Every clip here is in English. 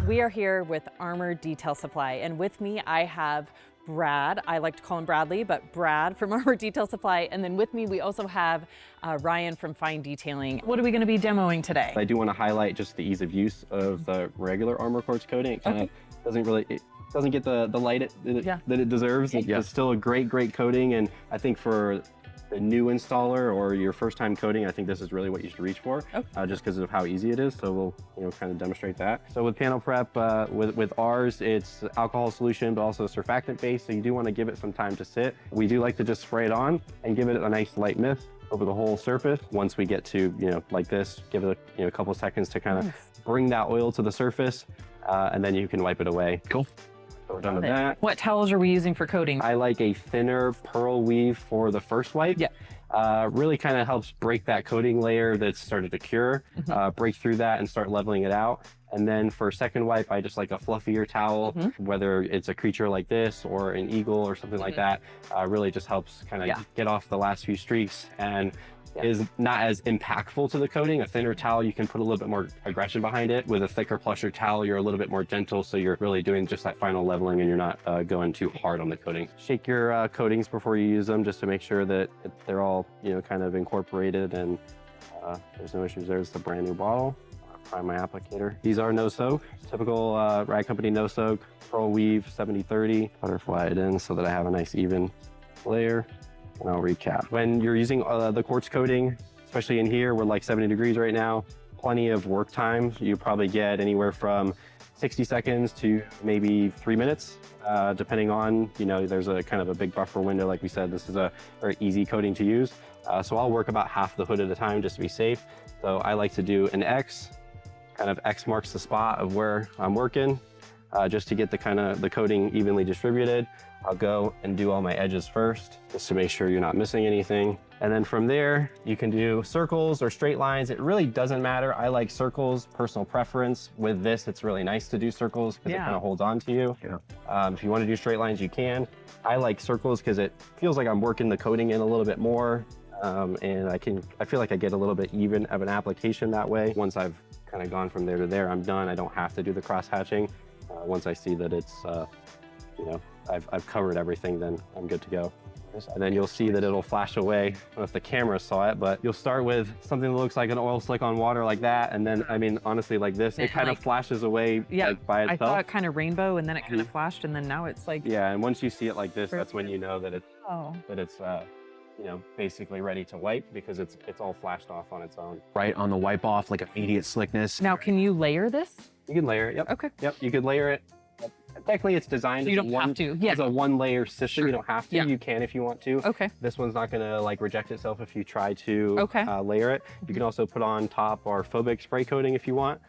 We are here with Armour Detail Supply, and with me I have Brad. I like to call him Bradley, but Brad from Armour Detail Supply. And then with me we also have Ryan from Fine Detailing. What are we going to be demoing today? I do want to highlight just the ease of use of the regular Armour quartz coating. It kind of doesn't get the light that it deserves. It's still a great coating, and I think for a new installer or your first time coating, I think this is really what you should reach for, just because of how easy it is. So we'll kind of demonstrate that. So with panel prep, with ours, it's alcohol solution, but also surfactant based. So you do want to give it some time to sit. We do like to just spray it on and give it a nice light mist over the whole surface. Once we get to, like this, give it a couple of seconds to kind of bring that oil to the surface, and then you can wipe it away. Cool. So we're done with that. What towels are we using for coating? I like a thinner pearl weave for the first wipe. Really kind of helps break that coating layer that's started to cure, break through that and start leveling it out. And then for second wipe, I just like a fluffier towel, whether it's a creature like this or an eagle or something like that. Really just helps kind of get off the last few streaks and is not as impactful to the coating. A thinner towel, you can put a little bit more aggression behind it. With a thicker, plusher towel, you're a little bit more gentle, so you're really doing just that final leveling and you're not going too hard on the coating. Shake your coatings before you use them just to make sure that they're all kind of incorporated and there's no issues. There's the brand new bottle. Prime my applicator. These are no soak, typical rag company no soak, pearl weave 70-30. Butterfly it in so that I have a nice even layer. And I'll recap. When you're using the quartz coating, especially in here, we're like 70 degrees right now, plenty of work time. You probably get anywhere from 60 seconds to maybe 3 minutes, depending on, there's a kind of a big buffer window. Like we said, this is a very easy coating to use. So I'll work about half the hood at a time just to be safe. So I like to do an X, kind of X marks the spot of where I'm working, just to get the coating evenly distributed. I'll go and do all my edges first, just to make sure you're not missing anything. And then from there, you can do circles or straight lines. It really doesn't matter. I like circles, personal preference. With this, it's really nice to do circles because it kind of holds on to you. If you want to do straight lines, you can. I like circles because it feels like I'm working the coating in a little bit more. And I feel like I get a little bit even of an application that way. Once I've kind of gone from there to there, I'm done. I don't have to do the cross hatching. Once I see that it's, I've covered everything, then I'm good to go. And then you'll see that it'll flash away. I don't know if the camera saw it, but you'll start with something that looks like an oil slick on water like that. And then, honestly, like this, it kind of flashes away by itself. I thought kind of rainbow and then it kind of flashed and then now it's like... Yeah, and once you see it like this, that's when you know that it's, basically ready to wipe because it's all flashed off on its own. Right on the wipe off, like immediate slickness. Now, can you layer this? You can layer it, yep. Okay. Yep, you could layer it. Technically, it's designed as a one-layer system. You don't have to. You can if you want to. Okay. This one's not going to reject itself if you try to layer it. You can also put on top our phobic spray coating if you want.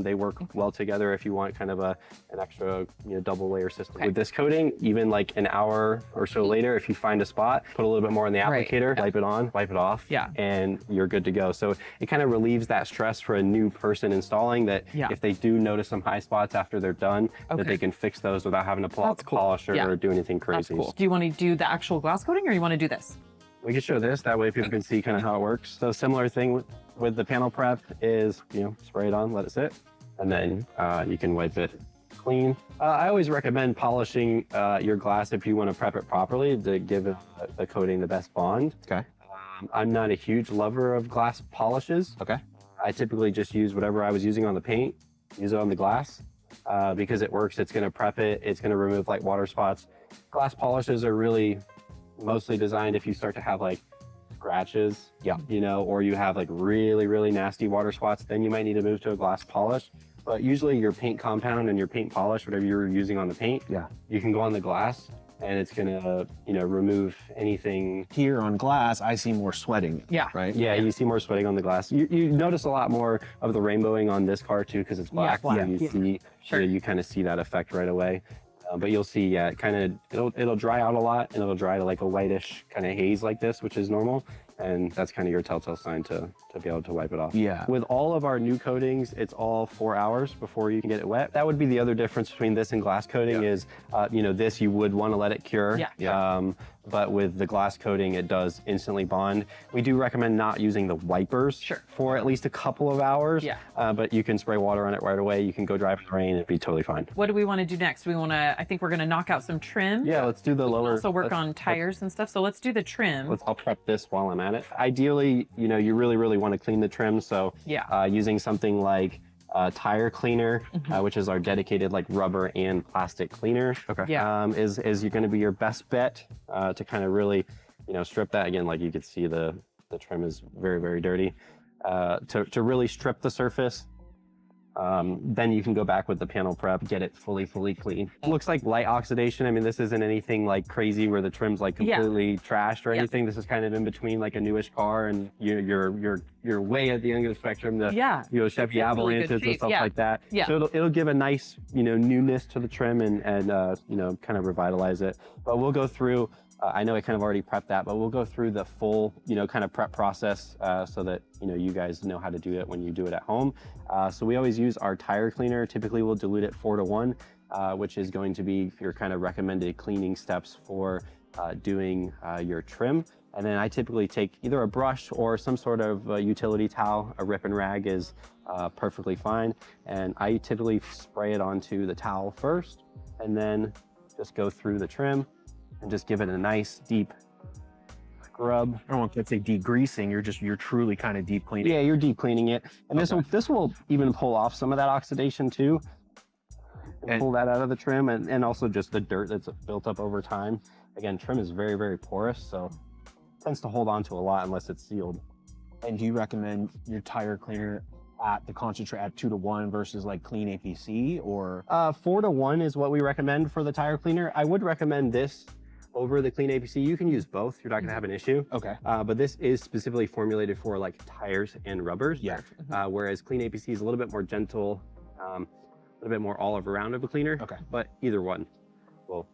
They work well together if you want kind of an extra double layer system. With this coating, even like an hour or so later, if you find a spot, put a little bit more in the applicator, wipe it on, wipe it off, and you're good to go. So it kind of relieves that stress for a new person installing that if they do notice some high spots after they're done, that they can fix those without having to pull out the polisher or do anything crazy. That's cool. Do you want to do the actual glass coating or you want to do this? We can show this, that way people can see kind of how it works. So similar thing with the panel prep is, spray it on, let it sit, and then you can wipe it clean. I always recommend polishing your glass if you want to prep it properly to give the coating the best bond. Okay. I'm not a huge lover of glass polishes. Okay. I typically just use whatever I was using on the paint, use it on the glass, because it works. It's going to prep it. It's going to remove like water spots. Glass polishes are really mostly designed if you start to have like scratches, or you have like really nasty water spots, then you might need to move to a glass polish. But usually your paint compound and your paint polish, whatever you're using on the paint, you can go on the glass and it's gonna, remove anything. Here on glass, I see more sweating. Right? Yeah, you see more sweating on the glass. You notice a lot more of the rainbowing on this car too, because it's black. You kind of see that effect right away. But you'll see, it'll dry out a lot and it'll dry to like a whitish kind of haze like this, which is normal. And that's kind of your telltale sign to be able to wipe it off. Yeah. With all of our new coatings, it's all 4 hours before you can get it wet. That would be the other difference between this and glass coating is, this you would want to let it cure. but with the glass coating, it does instantly bond. We do recommend not using the wipers for at least a couple of hours, but you can spray water on it right away. You can go drive in the rain, it'd be totally fine. What do we want to do next? We want to, I think we're going to knock out some trim. Yeah, let's do the lower. Also work on tires and stuff. So let's do the trim. I'll prep this while I'm at it. Ideally, you know, you really want to clean the trim. So using something like tire cleaner, which is our dedicated like rubber and plastic cleaner, is going to be your best bet to kind of really, you know, strip that. Again, like you can see the trim is very dirty. To really strip the surface, then you can go back with the panel prep, get it fully clean. It looks like light oxidation. I mean, this isn't anything like crazy where the trim's like completely trashed or anything. This is kind of in between like a newish car and you're way at the end of the spectrum. The you know, Chevy Avalanches and stuff like that. So it'll give a nice, you know, newness to the trim and you know, kind of revitalize it. But we'll go through. I know I kind of already prepped that, but we'll go through the full, you know, kind of prep process so that, you know, you guys know how to do it when you do it at home. So we always use our tire cleaner. Typically we'll dilute it 4:1, which is going to be your kind of recommended cleaning steps for doing your trim. And then I typically take either a brush or some sort of utility towel. A rip and rag is perfectly fine. And I typically spray it onto the towel first and then just go through the trim and just give it a nice deep scrub. I don't want to say degreasing. You're truly kind of deep cleaning. Yeah, you're deep cleaning it, and this will even pull off some of that oxidation too, and pull that out of the trim, and also just the dirt that's built up over time. Again, trim is very porous, so it tends to hold on to a lot unless it's sealed. And do you recommend your tire cleaner at the concentrate at 2:1 versus like clean APC, or 4:1 is what we recommend for the tire cleaner. I would recommend this over the clean APC. You can use both. You're not going to have an issue. Okay. But this is specifically formulated for like tires and rubbers. Yeah. Whereas clean APC is a little bit more gentle, a little bit more olive around of a cleaner. Okay. But either one will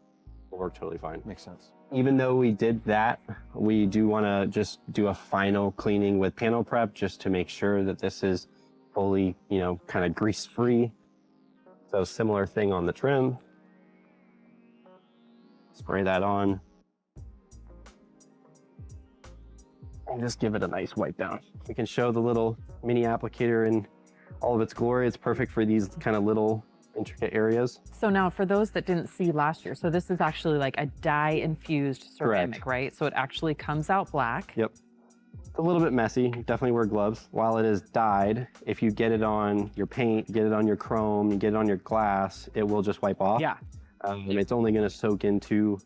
work totally fine. Makes sense. Even though we did that, we do want to just do a final cleaning with panel prep just to make sure that this is fully, you know, kind of grease free. So similar thing on the trim. Spray that on. And just give it a nice wipe down. We can show the little mini applicator in all of its glory. It's perfect for these kind of little intricate areas. So now for those that didn't see last year, so this is actually like a dye infused ceramic, right? So it actually comes out black. Yep. It's a little bit messy. Definitely wear gloves. While it is dyed, if you get it on your paint, get it on your chrome, you get it on your glass, it will just wipe off. Yeah. It's only going to soak into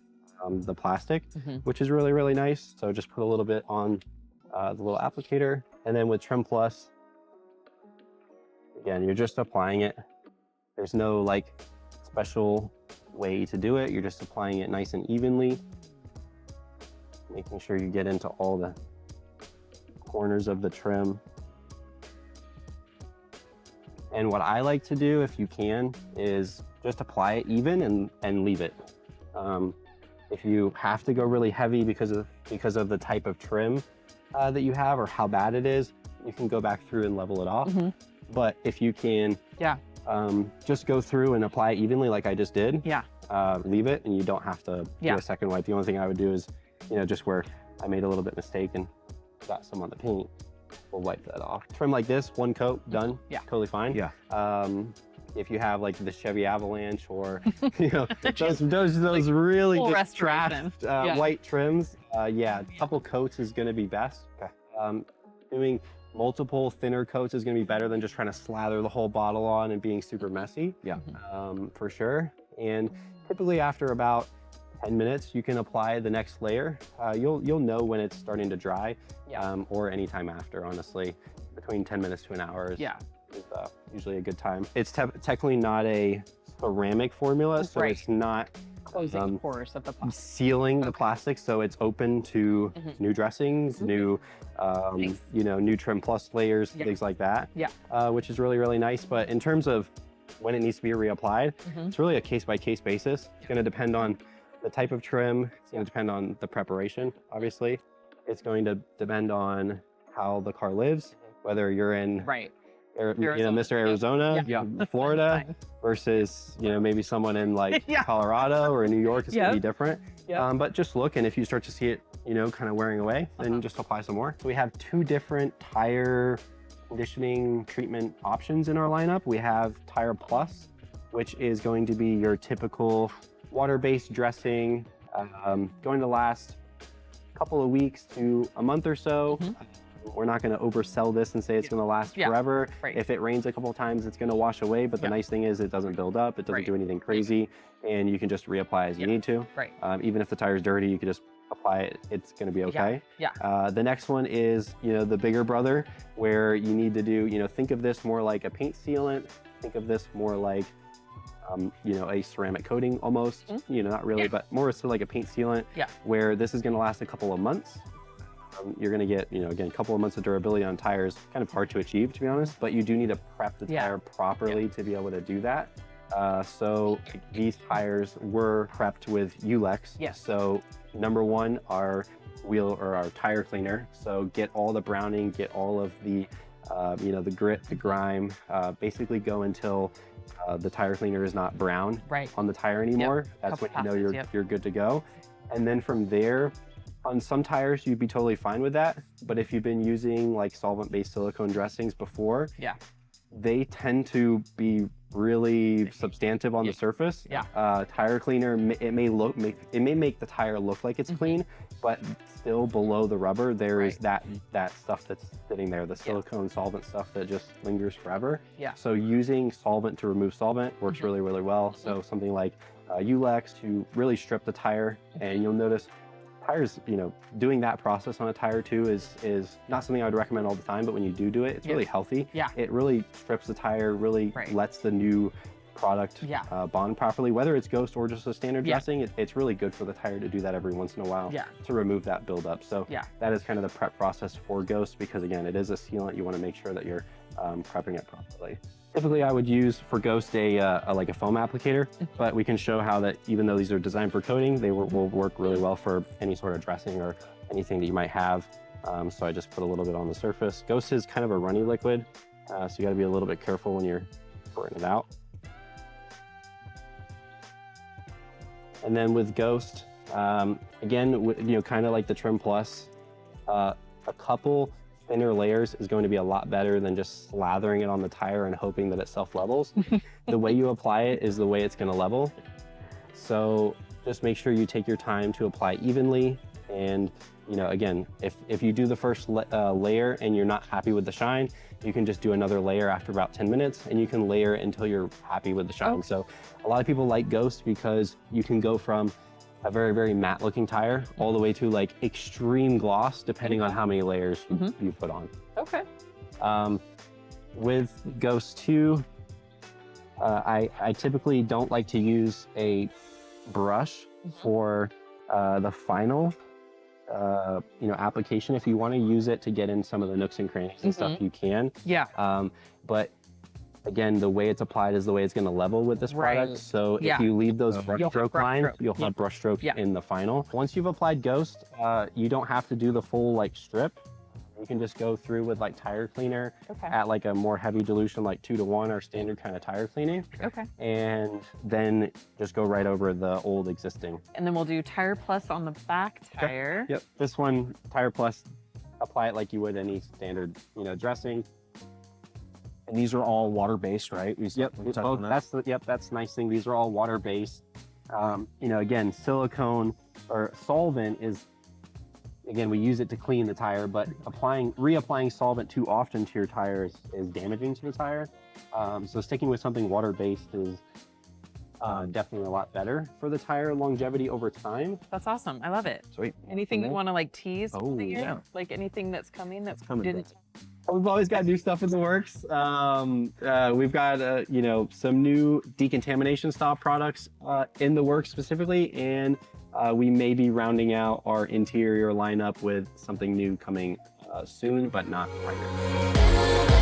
the plastic, which is really nice. So just put a little bit on the little applicator, and then with Trim Plus, again, you're just applying it. There's no like special way to do it. You're just applying it nice and evenly, making sure you get into all the corners of the trim. And what I like to do, if you can, is just apply it even and leave it. If you have to go really heavy because of the type of trim that you have or how bad it is, you can go back through and level it off. But if you can just go through and apply it evenly like I just did, leave it, and you don't have to do a second wipe. The only thing I would do is, you know, just where I made a little bit mistake and got some on the paint, we'll wipe that off. Trim like this, one coat, done, totally fine. If you have like the Chevy Avalanche or, you know, those really just trashed white trims, a couple coats is gonna be best. Doing multiple thinner coats is gonna be better than just trying to slather the whole bottle on and being super messy. For sure. And typically after about 10 minutes, you can apply the next layer. You'll know when it's starting to dry, or anytime after, honestly. Between 10 minutes to an hour is usually a good time. It's technically not a ceramic formula, so it's not closing the pores of the plastic. Sealing the plastic, so it's open to new dressings, new, you know, new Trim Plus layers, things like that, which is really nice. But in terms of when it needs to be reapplied, it's really a case-by-case basis. It's going to depend on the type of trim. It's going to depend on the preparation, obviously. It's going to depend on how the car lives, whether you're in Mr. Arizona, Florida, versus maybe someone in like Colorado or New York. It's gonna be different. But just look, and if you start to see it, kind of wearing away, then just apply some more. So we have 2 different tire conditioning treatment options in our lineup. We have Tire Plus, which is going to be your typical water-based dressing, going to last a couple of weeks to a month or so. We're not going to oversell this and say it's going to last forever. If it rains a couple of times, it's going to wash away. But the nice thing is it doesn't build up. It doesn't do anything crazy. And you can just reapply as you need to. Even if the tire's dirty, you can just apply it. It's going to be okay. The next one is, the bigger brother, where you need to do, think of this more like a paint sealant. Think of this more like, a ceramic coating almost. Not really, but more so like a paint sealant. Where this is going to last a couple of months. You're going to get, again, a couple of months of durability on tires. Kind of hard to achieve, to be honest, but you do need to prep the tire properly to be able to do that. So these tires were prepped with Ulex. So number 1, our wheel or our tire cleaner. So get all the browning, get all of the, the grit, the grime, basically go until the tire cleaner is not brown on the tire anymore. That's when you know you're good to go. And then from there, on some tires, you'd be totally fine with that. But if you've been using like solvent-based silicone dressings before, they tend to be really substantive on the surface. Tire cleaner, it may make the tire look like it's clean, but still below the rubber, there is that stuff that's sitting there, the silicone solvent stuff that just lingers forever. So using solvent to remove solvent works really, really well. So something like Ulex to really strip the tire, and you'll notice tires, doing that process on a tire too is not something I would recommend all the time, but when you do it, it's really healthy. It really strips the tire, really lets the new product bond properly, whether it's Ghost or just a standard dressing. It's really good for the tire to do that every once in a while to remove that buildup. So that is kind of the prep process for Ghost, because again, it is a sealant. You want to make sure that you're prepping it properly. Typically, I would use for Ghost like a foam applicator, but we can show how that even though these are designed for coating, they will work really well for any sort of dressing or anything that you might have. So I just put a little bit on the surface. Ghost is kind of a runny liquid, so you got to be a little bit careful when you're pouring it out. And then with Ghost, again, kind of like the Trim Plus, a couple thinner layers is going to be a lot better than just slathering it on the tire and hoping that it self-levels. The way you apply it is the way it's going to level. So just make sure you take your time to apply evenly. And, again, if you do the first layer and you're not happy with the shine, you can just do another layer after about 10 minutes, and you can layer it until you're happy with the shine. So a lot of people like Ghost because you can go from a very, very matte looking tire all the way to like extreme gloss, depending on how many layers you put on. With Ghost 2, I typically don't like to use a brush for the final application. If you want to use it to get in some of the nooks and crannies and stuff, you can. But again, the way it's applied is the way it's going to level with this product. So if you leave those brush stroke lines, you'll have brush strokes in the final. Once you've applied Ghost, you don't have to do the full like strip. You can just go through with like tire cleaner at like a more heavy dilution, like 2-to-1 or standard kind of tire cleaning. And then just go right over the old existing. And then we'll do Tire Plus on the back tire. This one, Tire Plus, apply it like you would any standard, dressing. And these are all water-based, right? That's the nice thing. These are all water-based. Again, silicone or solvent is, again, we use it to clean the tire, but reapplying solvent too often to your tire is damaging to the tire. So sticking with something water-based is definitely a lot better for the tire longevity over time. That's awesome. I love it. Sweet. Anything you want to like tease? Like anything that's coming that's coming. We've always got new stuff in the works. We've got some new decontamination stop products in the works specifically, and we may be rounding out our interior lineup with something new coming soon, but not right now.